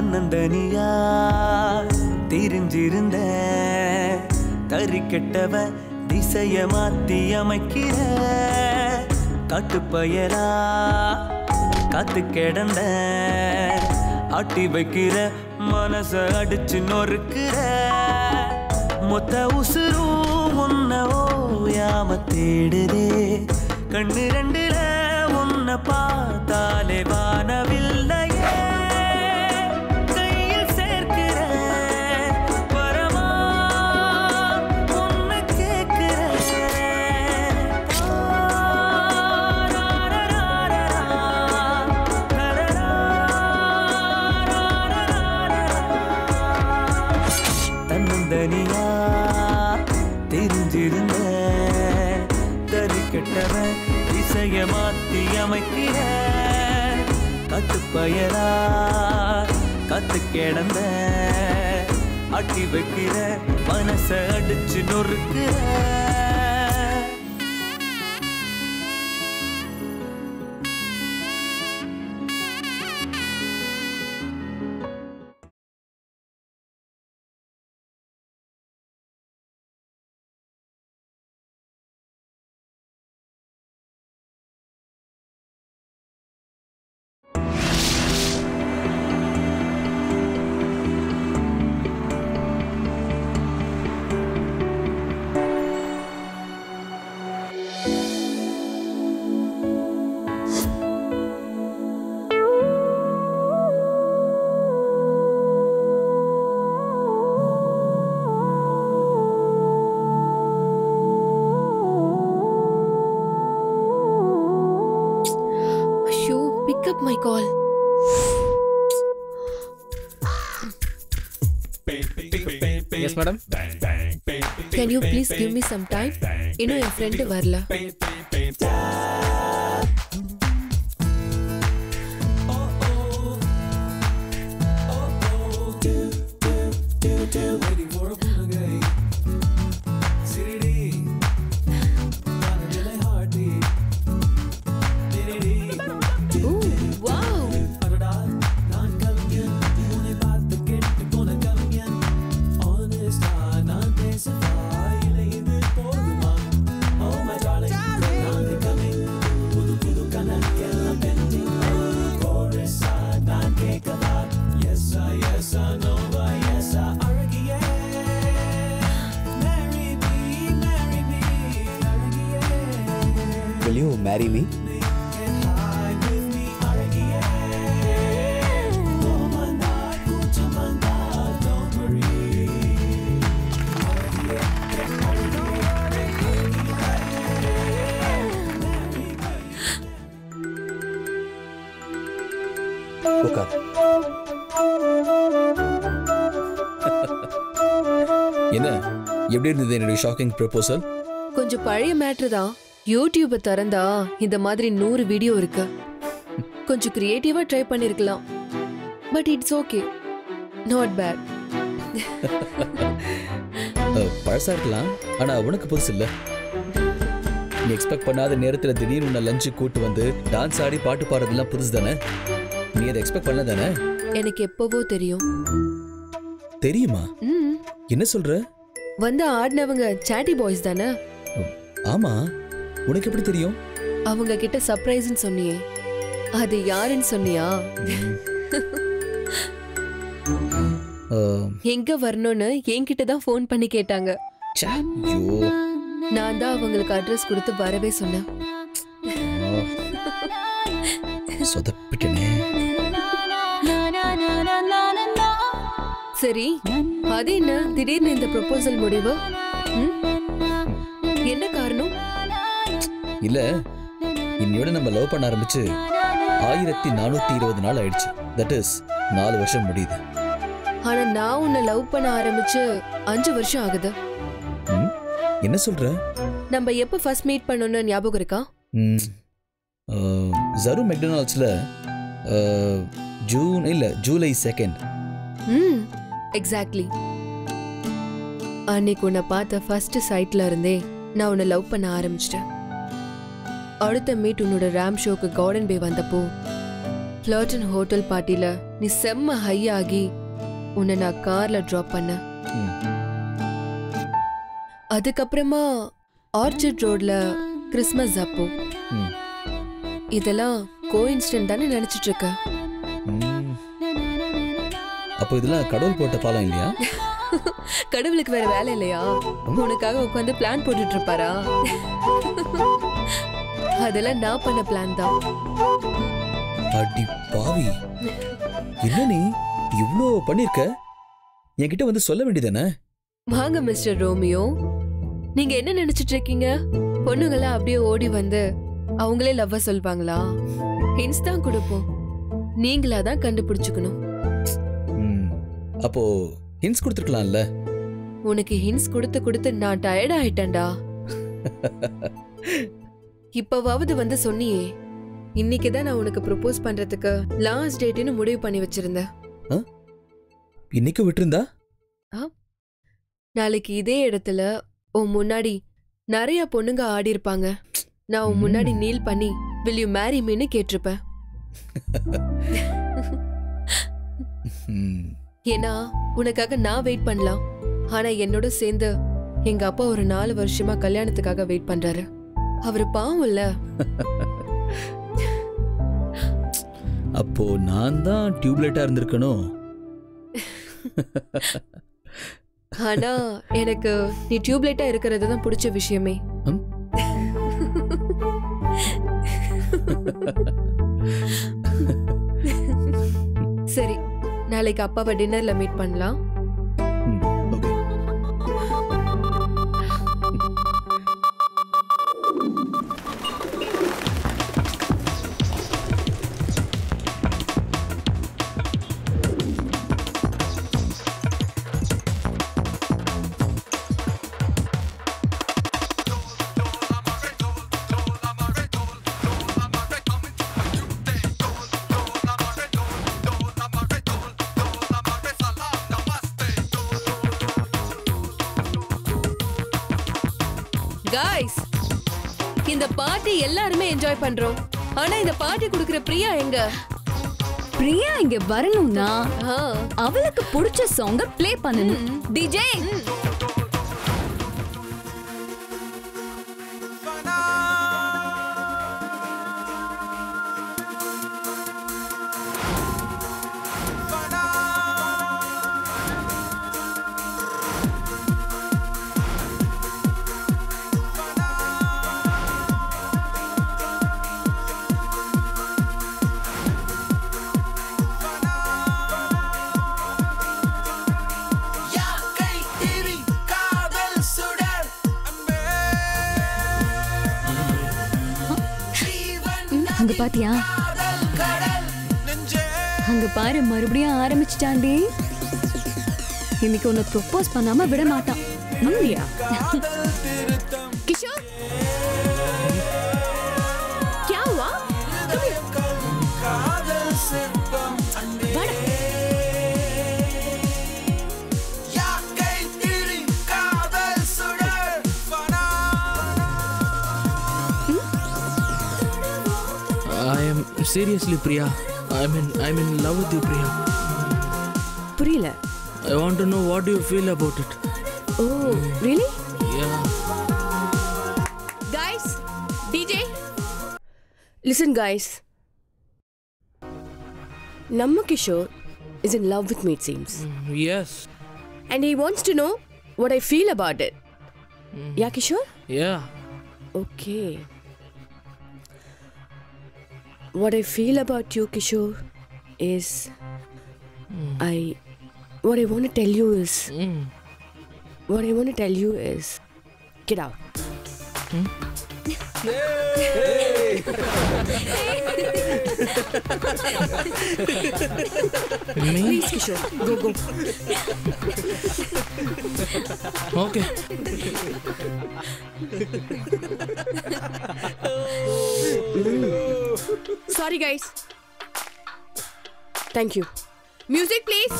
தன்னந்தனியா தெரிஞ்சிருந்த தறிக்கெட்டவ திசைய மாத்தி அமைக்கிற காட்டுப்பயலா காத்து கிடந்த ஆட்டி வைக்கிற மனச அடிச்சு நொறுக்கிற மொத்த உசுரும் உன்ன ஓயாம தேடுதே கண்ணு ரெண்டுல உன்ன பார்த்தாலே வானவில்லையே கையில் சேர்க்கிற வரமா உன்னை கேட்கிற தன்னந்தனியா தெரிஞ்சிருந்த தறிக்கெட்டவன் திசைய மாத்தி அமைக்கிற காட்டுப்பயலா காத்து கிடந்த ஆட்டி வைக்கிற மனச அடிச்சு நொறுக்கிற My call. Yes, madam. Can you please give me some time? Inno your friend varla. Will you marry me? உட்கார். என்ன எப்படி இருந்தது என்னுடைய ஷாக்கிங் ப்ரொபோசல்? கொஞ்சம் பழைய மேட்டர் தான். யூடியூப் திறந்தா இந்த மாதிரி 100 வீடியோ இருக்கு. கொஞ்சம் கிரியேட்டிவா ட்ரை பண்ணிருக்கலாம். But it's okay. Not bad. பழசா இருக்கலாம், ஆனா உனக்கு புதுசு இல்ல. நீ எக்ஸ்பெக்ட் பண்ணாத நேரத்துல திடீர்னு உன்னை லஞ்சு கூட்டு வந்து டான்ஸ் ஆடி பாட்டு பாடுறதுலாம் புதுசு தானே? நீ அதை எக்ஸ்பெக்ட் பண்ணல தானே? எனக்கு எப்பவோ தெரியும். தெரியுமா? என்ன சொல்ற? வந்து ஆடினவங்க சாட்டி பாய்ஸ் தானே? ஆமா. உனக்கு எப்படி தெரியும்? அவங்க கிட்ட சர்ப்ரைஸ்னு சொன்னியே, அது யாருன்னு சொன்னியா? எங்க வரணும்னு என்கிட்ட தான் ஃபோன் பண்ணி கேட்டாங்க. நான் தான் அவங்களுக்கு அட்ரஸ் கொடுத்து வரவே சொன்னேன். சரி, அது என்ன திடீர்னு இந்த ப்ரொபோசல் முடிவு? என்ன காரணம்? இல்ல, இன்னையோட நம்ம லவ் பண்ண ஆரம்பிச்சு 1420 நாள் ஆயிடுச்சு. தட் இஸ் 4 வருஷம் முடியுது. ஆனா நான் உன்னை லவ் பண்ண ஆரம்பிச்சு 5 வருஷம் ஆகுது. என்ன சொல்ற? நம்ம எப்ப ஃபர்ஸ்ட் மீட் பண்ணோம்னு ஞாபகம் இருக்கா? ஜரு மெக்டொனால்ட்ஸ்ல ஜூலை 2. எக்ஸாக்ட்லி. அன்னைக்கு உன்னை பார்த்த ஃபர்ஸ்ட் சைட்ல இருந்தே நான் உன்னை லவ் பண்ண ஆரம்பிச்சிட்டேன். அடுத்த மீட் உன்னோட ரேம் ஷோக்கு கார்டன் பே வந்தப்போ ஃப்ளர்டன் ஹோட்டல் பார்ட்டில நீ செம்ம ஹை ஆகி உன்னை நான் கார்ல டிராப் பண்ண. அதுக்கப்புறமா ஆர்ச்சர்ட் ரோட்ல கிறிஸ்மஸ் அப்போ. இதெல்லாம் கோஇன்சிடென்ட் தானே நினைச்சிட்டு இருக்க? அப்போ இதெல்லாம் கடவுள் போட்ட பாலம் இல்லையா? கடவுளுக்கு வேற வேலை இல்லையா? உனக்காக உட்காந்து பிளான் போட்டுட்டு இருப்பாரா? அதெல்லாம் நான் பண்ண பிளான் தான். அடி பாவி, என்ன நீ இவ்ளோ பண்ணிருக்க? என்கிட்ட வந்து சொல்ல வேண்டியதானே? வாங்க மிஸ்டர் ரோமியோ, நீங்க என்ன நினைச்சிட்டு இருக்கீங்க? பொண்ணுங்களா அப்படியே ஓடி வந்து அவங்களே லவ்வ சொல்வாங்களா? ஹிண்ட்ஸ் தான் கொடுப்போம், நீங்களா தான் கண்டுபிடிச்சுக்கணும். அப்போ ஹிண்ட்ஸ் கொடுத்துருக்கலாம்ல. உனக்கு ஹிண்ட்ஸ் கொடுத்து கொடுத்து நான் டயர்ட் ஆயிட்டேன்டா. இப்பவாவது வந்து சொன்னியே. இன்னைக்குதான் நான் உனக்கு ப்ரொபோஸ் பண்றதுக்கு லாஸ்ட் டேட்னு முடிவு பண்ணி வச்சிருந்தேன். இன்னைக்கு விட்டுருந்தா நாளைக்கு இதே இடத்துல உன் முன்னாடி நிறைய பொண்ணுங்க ஆடி இருப்பாங்க. நான் உன் முன்னாடி நீல் பண்ணி will you marry meன்னு கேட்டிருப்பேன். ஏன்னா உனக்காக நான் வெயிட் பண்ணலாம். ஆனா என்னோட சேர்ந்து எங்க அப்பா ஒரு 4 வருஷமா கல்யாணத்துக்காக வெயிட் பண்றாரு. அவரு பாவம் இல்ல. அப்போ நான் தான் டியூப்லைட்டா இருந்திருக்கணும். ஆனா எனக்கு நீ டியூப்லைட்டா இருக்கிறது தான் பிடிச்ச விஷயமே. சரி, நாளைக்கு அப்பாவை டின்னர்ல மீட் பண்ணலாம். Guys, இந்த பார்ட்டி எல்லாருமே என்ஜாய் பண்றோம். ஆனா இந்த பார்ட்டி குடுக்குற பிரியா எங்க? பிரியா இங்க வரணும்னா அவளுக்கு பிடிச்ச சாங்க ப்ளே பண்ணணும். டிஜே அங்க பாத்தியா? அங்க பாரு, மறுபடியும் ஆரம்பிச்சிட்டாண்டி. இன்னைக்கு உன்னை ப்ரொபோஸ் பண்ணாம விட மாட்டான். அப்படியா கிஷோர்? क्या हुआ? Seriously, Priya, I'm in love with you, Priya. புரியல. I want to know what do you feel about it. Oh, really? Yeah. Guys, DJ. Listen, guys. Namma Kishore is in love with me, it seems. Yes. And he wants to know what I feel about it. Yeah, Kishore? Yeah. Okay. What I feel about you, Kishore, is what I want to tell you is get out. Please, Kishore, go. Okay. Sorry, guys. Thank you. Music, please.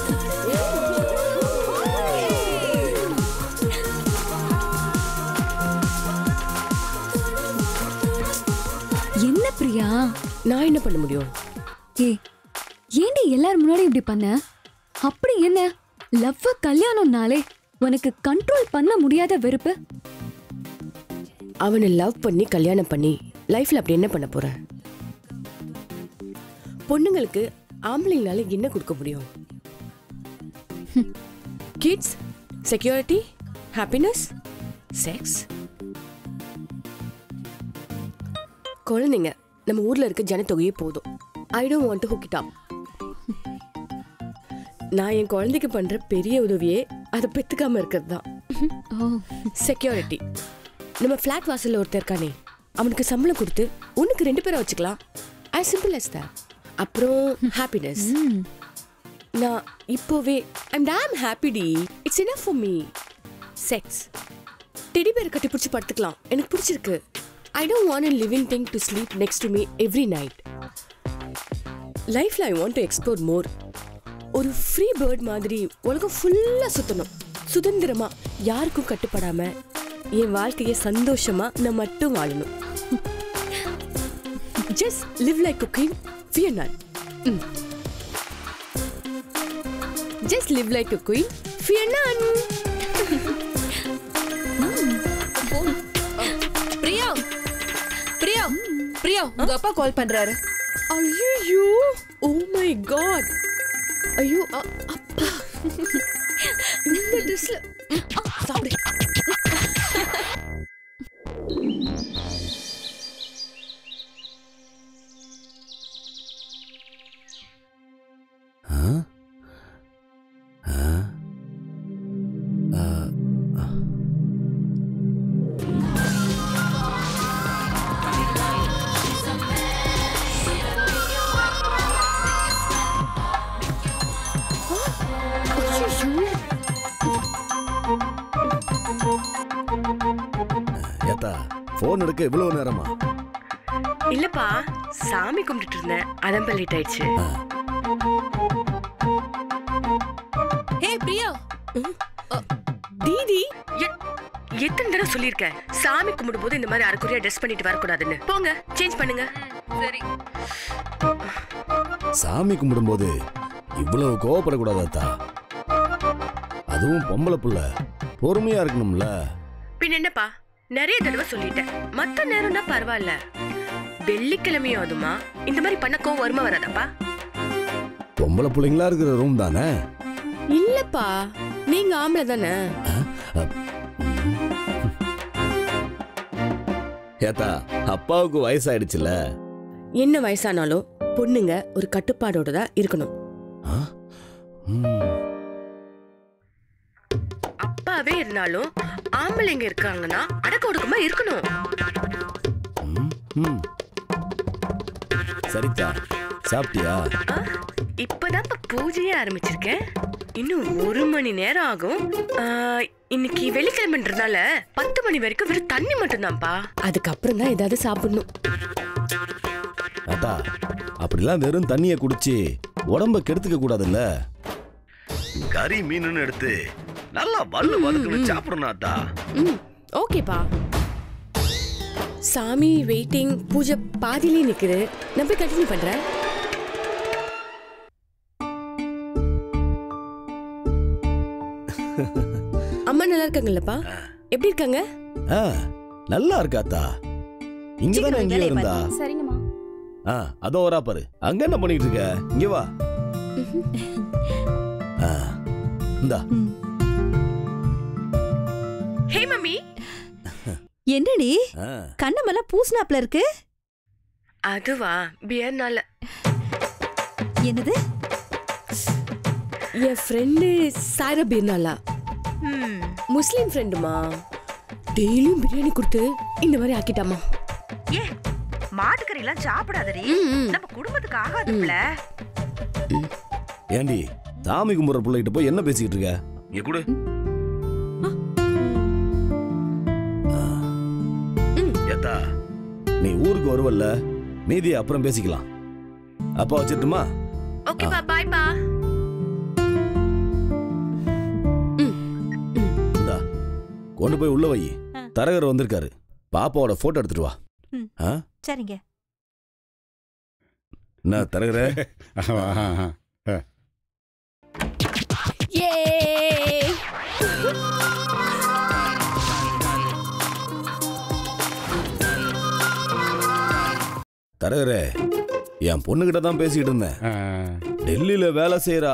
என்ன பிரியா? நான் என்ன பண்ண முடியும்? ஏய், ஏண்டி எல்லாரும் முன்னாடி இப்படி பண்ண? அப்படி என்ன லவ் கல்யாணம்னாலே உனக்கு கண்ட்ரோல் பண்ண முடியாத வெறுப்பு? அவனை லவ் பண்ணி கல்யாணம் பண்ணி லைஃப்ல அப்படி என்ன பண்ண போற? பொண்ணுங்களுக்கு ஆம்பளைங்களால என்ன கொடுக்க முடியும்? Kids, security, happiness, sex. குழந்தைங்க நம்ம ஊர்ல இருக்க ஜனத்தொகையே போதும். I don't want to hook it up. நான் என் குழந்தைக்கு பண்ற பெரிய உதவியே அதை பெத்துக்காம இருக்கிறது தான். செக்யூரிட்டி. நம்ம ஃபிளாட் வாசல்ல ஒருத்தர் இருக்கானே, அவனுக்கு சம்பளம் கொடுத்து உனக்கு 2 பேரை வச்சுக்கலாம். as simple as that. அப்புறம் ஹாப்பினஸ். நான் இப்போவே ஐம் டேம் ஹாப்பி டி. It's enough for me. Sex. Teddy bear கட்டி பிடிச்சி படுத்துக்கலாம், எனக்கு பிடிச்சிருக்கு. I don't want a living thing to sleep next to me every night. லைஃப்ல I want to explore more. ஒரு ஃப்ரீ பேர்ட் மாதிரி உலகம் ஃபுல்லா சுத்தணும். சுதந்திரமா, யாருக்கும் கட்டுப்படாம என் வாழ்க்கையை சந்தோஷமா நான் மட்டும் வாழணும். Just live like a queen, fear none. Just live like a queen, fear none. Priya Priya Priya, உங்க அப்பா கால் பண்றாரு. ஐயோ, oh my god. ஐயோ அப்பா, இந்த ட்ரெஸ்ல சாப்பிடு. போன் எடுக்க இவ்வளவு நேரமா? இல்லப்பா, சாமி கும்பிட்டு இருந்தேன், அதான் லேட் ஆயிடுச்சு. ஹே பிரியா. தீதி, எத்தனை தடவை சொல்லிருக்கேன் சாமி கும்பிடும் போது இந்த மாதிரி அரைக்குறையா ட்ரெஸ் பண்ணிட்டு வரக்கூடாதுன்னு? போங்க, சேஞ்ச் பண்ணுங்க. சரி. சாமி கும்பிடும் போது இவ்வளவு கோவப்படக்கூடாதா? அதுவும் பொம்பளை புள்ள, பொறுமையா இருக்கணும்ல. பின் என்னப்பா, நிறைய தடவை சொல்லிட்டேன், மத்த நேரம்னா பரவாயில்ல, வெள்ளிக்கிழமையும் அதுமா இந்த மாதிரி பண்ண கோவம் வருமா வராதப்பா? பொம்பளை பிள்ளைங்களா இருக்கிற ரூம் தானே? இல்லப்பா, நீங்க ஆம்பளை தானே? ஏத்தா, அப்பாவுக்கு வயசாயிடுச்சுல. என்ன வயசானாலும் பொண்ணுங்க ஒரு கட்டுப்பாடோட தான் இருக்கணும். அப்பாவே இருந்தாலும் ஆம்பளைங்க இருக்காங்கன்னா அடக்க ஒடுக்கமா இருக்கணும். சரிதா, சாப்பிட்டியா? இப்பதான் பூஜையே ஆரம்பிச்சிருக்கேன், இன்னும் 1 மணி நேரம் ஆகும். இன்னைக்கு வெள்ளிக்கிழமைன்றதுனால 10 மணி வரைக்கும் வெறும் தண்ணி மட்டும்தான்ப்பா, அதுக்கப்புறம் தான் ஏதாவது சாப்பிடணும். அத்தா, அப்படிலாம் வெறும் தண்ணிய குடிச்சு உடம்ப கெடுத்துக்க கூடாதுல்ல. கறி மீன் எடுத்து நல்லா வல்லு வதக்குன்னு சாப்பிடணும் அத்தா. ஓகேப்பா. சாமி வெயிட்டிங், பூஜை பாதியிலே நிக்குது, நான் போய் கண்டினியூ பண்றேன். அம்மா நல்லா இருக்காங்கல்லப்பா? எப்படி இருக்காங்க? நல்லா இருக்காத்தா. இங்கதானே எங்கேயோ இருந்தா? சரிங்கம்மா. அதோ வரா பாரு. அங்க என்ன பண்ணிட்டு இருக்க? இங்க வா. இந்தா. ஹே மம்மி. என்னடி கண்ணமெல்லாம் பூஸ்னாப்ல இருக்கு? அதுவா, பியர்னால. என்னது? என் ஃப்ரெண்டு சாரா பியர்னாலா, முஸ்லிம் ஃப்ரெண்டுமா, டெய்லியும் பிரியாணி கொடுத்து இந்த மாதிரி ஆக்கிட்டாமா. ஏ, மாட்டுக்கறி எல்லாம் சாப்பிடாதடி, நம்ம குடும்பத்துக்கு ஆகாதுல. ஏண்டி, சாமி கும்பிடுற பிள்ளைகிட்ட போய் என்ன பேசிக்கிட்டு இருக்க? இங்க குடு. ஏத்தா, நீ ஊருக்கு வருவல்ல, மீதி அப்புறம் பேசிக்கலாம். அப்பா வச்சிட்டுமா? ஓகேப்பா, பை பா. இந்தா, கொண்டு போய் உள்ள வை. தரகர் வந்திருக்காரு, பாப்பாவோட போட்டோ எடுத்துட்டு வா. சரிங்க. நான் தரகுறேன். தரகுறே, என் பொண்ணுகிட்ட தான் பேசிக்கிட்டு இருந்தேன். டெல்லியில வேலை செய்யறா,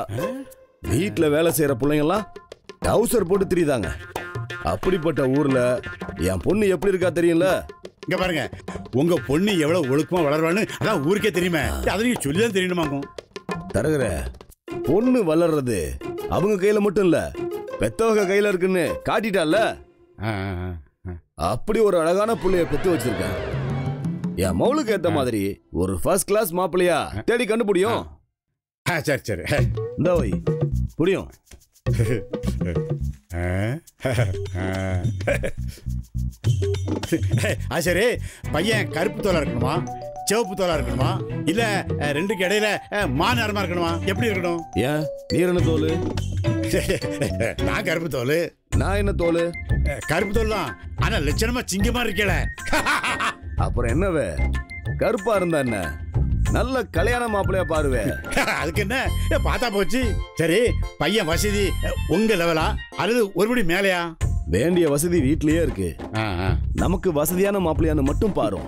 வீட்டுல வேலை செய்யற பிள்ளைங்கலாம் டவுசர் போட்டு திரியுதாங்க. அப்படிப்பட்ட ஊர்ல என் பொண்ணு எப்படி இருக்கா தெரியல. இங்க பாருங்க, உங்க பொண்ணு எவ்வளவு ஒழுக்கமா வளர்வான்னு அதான் ஊருக்கே தெரியுமே. அதை நீங்க சொல்லிதான் தெரியணுமாக்கும். தரகுற, பொண்ணு வளர்றது அவங்க கையில மட்டும் இல்ல, பெத்தவங்க கையில இருக்குன்னு காட்டிட்டால. அப்படி ஒரு அழகான புள்ளைய பெத்து வச்சிருக்கேன். என் மவுளுக்கு ஏத்த மாதிரி ஒரு ஃபர்ஸ்ட் கிளாஸ் மாப்பிள்ளையா தேடி கண்டுபிடியும். சரி சரி, இந்த வை புரியும். சரி, பையன் கருப்பு தோலா இருக்கணுமா, சிவப்பு தோலா இருக்கணுமா, இல்ல ரெண்டுக்கு இடையில மாநிறமா இருக்கணுமா, எப்படி இருக்கணும்? ஏன் நீ என்ன தோல்? நான் கருப்பு தோல். நான் என்ன தோல்? கருப்பு தோல் தான், ஆனா லட்சணமா சிங்கமா இருக்கல. அப்புறம் என்னவே, கருப்பா இருந்தா என்ன, நல்ல கல்யாண மாப்பிள்ளையா பாருவே. அதுக்கு என்ன, பார்த்தா போச்சு. சரி, பையன் வசதி உங்க லெவலா அல்லது ஒருபடி மேலையா? வேண்டிய வசதி வீட்லயே இருக்கு. நமக்கு வசதியான மாப்பிள்ளையான்னு மட்டும் பாரு.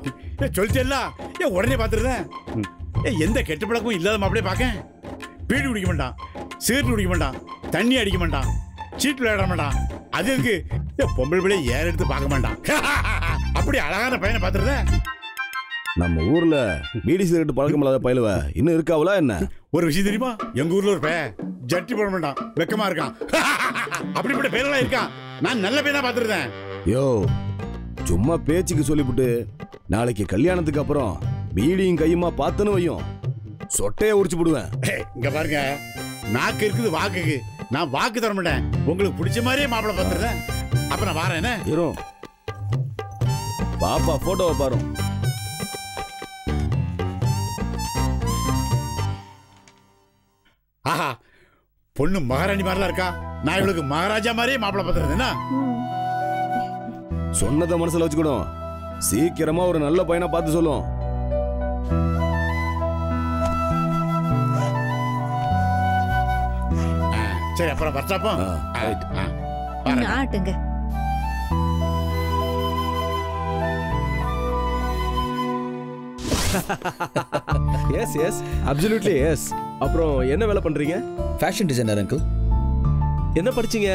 சொல்லிச்சல்ல, உடனே பாத்துருந்தேன். எந்த கெட்ட பழக்கமும் இல்லாத மாப்பிள்ளைய பாக்க. பீடி குடிக்க மாட்டான், சிகரெட் குடிக்க மாட்டான், தண்ணி அடிக்க மாட்டான், சீட்டு விளையாட மாட்டான். அது இருக்கு, பொம்பளை பிள்ளை ஏற எடுத்து பார்க்க மாட்டான். அப்படி அழகான பையனை பாத்துருந்தேன். நம்ம ஊர்ல பீடி சிகரெட் பழக்கம் இல்லாத பயிலுவ இன்னும் இருக்காவளா என்ன? ஒரு விஷயம் தெரியுமா, எங்க ஊர்ல ஒரு பையன் ஜட்டி போட மாட்டான், வெக்கமா இருக்கான். அப்படிப்பட்ட பேரெல்லாம் இருக்கான். நான் நல்ல பையனா பாத்துருந்தேன். யோ, சும்மா பேச்சுக்கு சொல்லிவிட்டு நாளைக்கு கல்யாணத்துக்கு அப்புறம் பீடியும் கையுமா பார்த்தனு வையும், சொட்டைய உரிச்சு போடுவேன். இங்க பாருங்க, நாக்கு இருக்குது வாக்குக்கு. நான் வாக்கு தர மாட்டேன். உங்களுக்கு பிடிச்ச மாதிரியே மாப்பிள்ளை பாத்துருந்தேன். அப்ப நான் வாரேன். என்ன இரும், பாப்பா போட்டோவை பாரு. ஆஹா, பொண்ணு மகாராணி மாதிரிலாம் இருக்கா. நான் இவளுக்கு மகாராஜா மாதிரியே மாப்பிள்ளை பாத்துருந்தேன்னா. சொன்னதை மனசுல வச்சுக்கணும். சீக்கிரமா ஒரு நல்ல பையனை பார்த்து சொல்லும். சரி, அப்புறம் வர்த்தாப்போ ஆட்டுங்க. Yes yes, absolutely yes. அப்புறம் என்ன வேலை பண்றீங்க? Fashion designer uncle. என்ன படிச்சீங்க?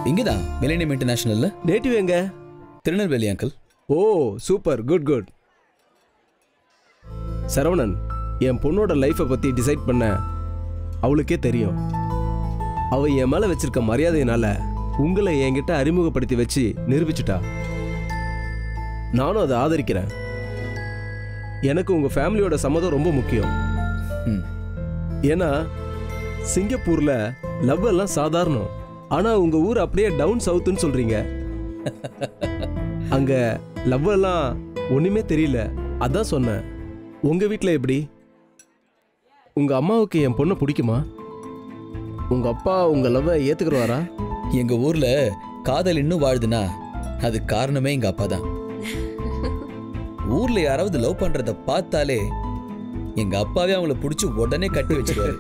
இங்கதான் மிலேனியம் இன்டர்நேஷனல்ல. நேட்டிவ் எங்க? Tirunelveli uncle. Oh super, good good. Saravanan, என் பொண்ணோட லைஃப்பை பத்தி டிசைட் பண்ண அவளுக்கே தெரியும். அவ என் மேல வச்சிருக்க மரியாதையினால உங்களை என்கிட்ட அறிமுகப்படுத்தி வச்சு நிரூபிச்சுட்டா. நானும் அதை ஆதரிக்கிறேன். எனக்கு உங்க ஃபேமிலியோட சம்மதம் ரொம்ப முக்கியம். ஏன்னா சிங்கப்பூர்ல லவ் எல்லாம் சாதாரணம். ஆனா உங்க ஊர் அப்படியே டவுன் சவுத்துன்னு சொல்றீங்க. அங்க லவ் எல்லாம் ஒண்ணுமே தெரியல. அதான் சொன்னேன். உங்க வீட்டில் எப்படி? உங்க அம்மாவுக்கு என் பொண்ணை பிடிக்குமா? உங்க அப்பா உங்க லவ்வை ஏத்துக்கிறவாரா? எங்க ஊர்ல காதல் இன்னும் வாழுதுன்னா அது காரணமே எங்க அப்பா தான். ஊர்ல யாராவது லவ் பண்றத பார்த்தாலே எங்க அப்பாவே அவங்கள பிடிச்சி உடனே கட்டி வச்சிருவாரு.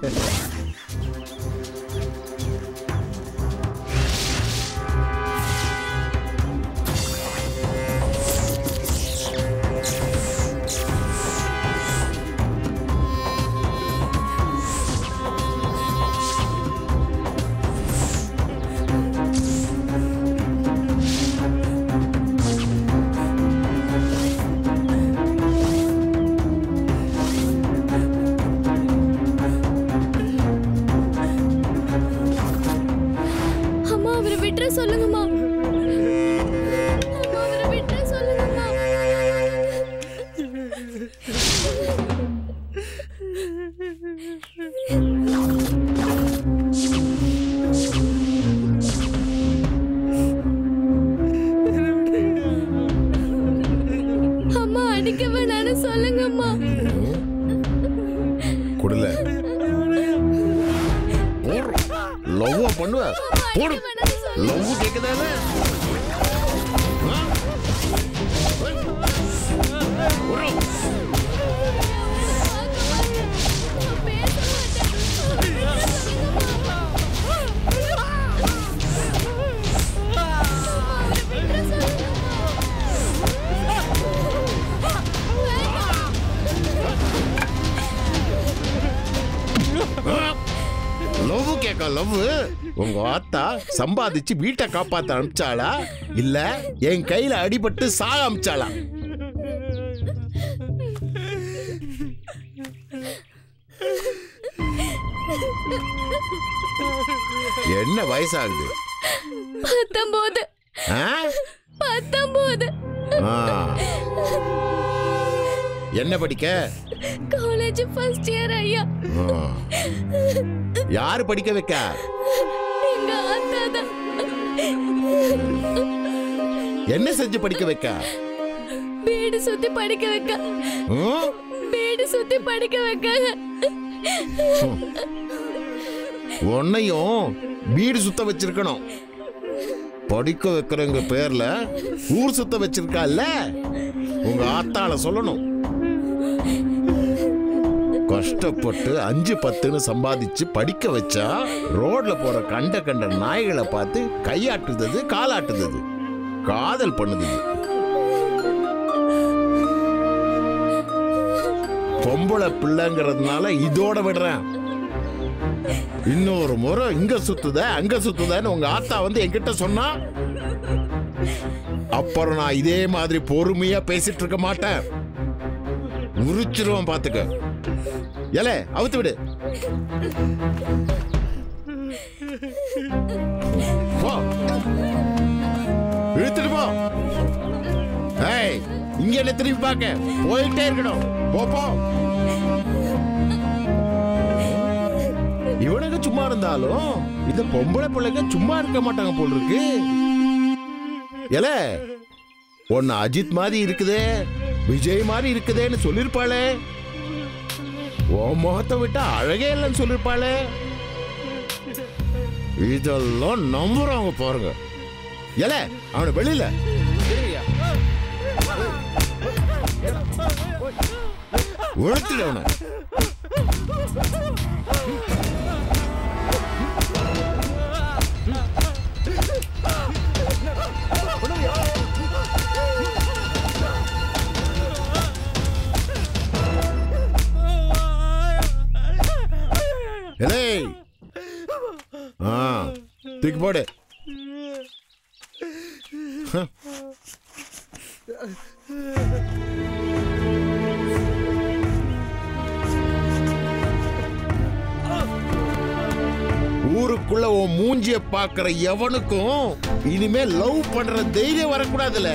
குடல லவ் பண்ணுவ போடு. லவ் கேக்குதானே? இருக்கா லவ்? உங்க ஆத்தா சம்பாதிச்சு வீட்டை காப்பாத்த அனுப்பிச்சாளா இல்ல என் கையில அடிபட்டு சாக அனுப்பிச்சாளா? என்ன வயசாகுது? 19. 19. என்ன படிக்க? காலேஜ் ஃபர்ஸ்ட் இயர் ஐயா. யாரு படிக்க வைக்க? எங்க அத்தா தான். என்ன செஞ்சு படிக்க வைக்க? வீடு சுத்தி படிக்க வைக்க. வீடு சுத்தி படிக்க வைக்க. உன்னையும் வீடு சுத்த வச்சிருக்கணும். படிக்க வைக்கிறங்க பேர்ல ஊர் சுத்த வச்சிருக்கால, உங்க ஆத்தால சொல்லணும். கஷ்டப்பட்டு 5-10 சம்பாதிச்சு படிக்க வச்சா ரோட்ல போற கண்ட நாய்களை பார்த்து கையாட்டுது, காலாட்டுது, காதல் பண்ணுது. பொம்பளை பிள்ளைங்கிறதுனால இதோட விடுறேன். இன்னொரு முறை இங்க சுத்துத அங்க சுத்துதன்னு உங்க ஆத்தா வந்து என்கிட்ட சொன்னா அப்புறம் நான் இதே மாதிரி பொறுமையா பேசிட்டு இருக்க மாட்டேன். உரிச்சிருவோம் பாத்துக்க. ஏலே அவுத்து விடு. போ, இழுத்துட்டு போ. ஏய், இங்க என்ன திரும்பி பார்க்க? போயிட்டே இருக்கணும். போ. இவனுக்கு சும்மா இருந்தாலும் இந்த பொம்பளை பிள்ளைங்க சும்மா இருக்க மாட்டாங்க போல் இருக்கு. ஏல ஒன்னு அஜித் மாதிரி இருக்குதே, விஜய் மாதிரி இருக்குதேன்னு சொல்லிருப்பாளே. உன் முகத்தை விட்டா அழகே இல்லைன்னு சொல்லிருப்பாளே. இதெல்லாம் நம்புறாங்க பாருங்க. ஏல அவனை வெளியில உழைத்துல அவனை. தூக்கி போடு. ஊருக்குள்ள உன் மூஞ்சிய பாக்குற எவனுக்கும் இனிமே லவ் பண்ற தைரியம் வரக்கூடாதுல.